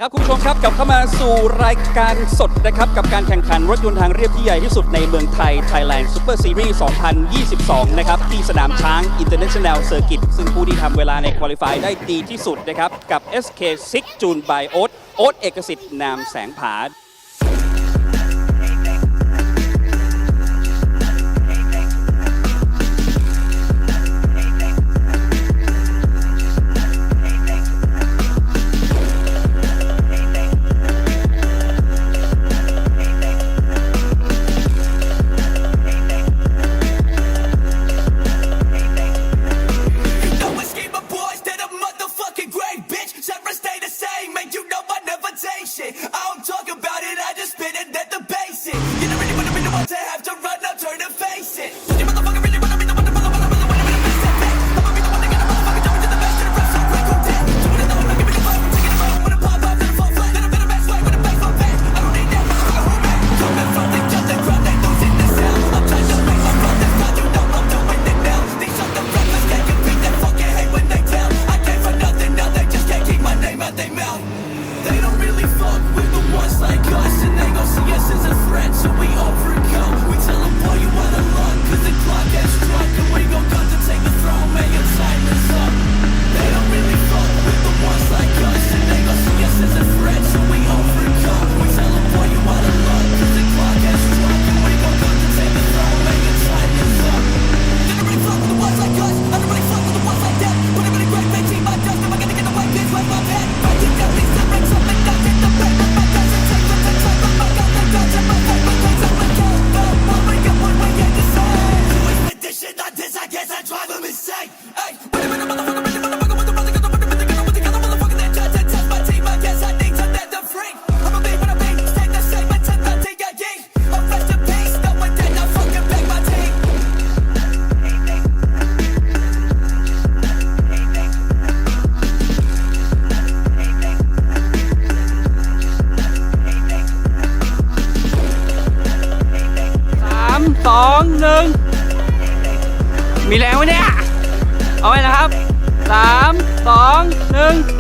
ครับคุณผู้ชมครับกลับเข้ามาสู่รายการสดนะครับกับการแข่งขันรถยนต์ทางเรียบที่ใหญ่ที่สุดในเมืองไทย Thailand Super Series 2022 นะครับที่สนามช้าง International Circuit ซึ่งผู้ที่ทำเวลาใน Qualify ได้ดีที่สุดนะครับกับ SK6 จูน By Aot โอ๊ตเอกสิทธิ์นามแสงผามีแรงไหมเนี่ยเอาไว้นะครับ3 2 1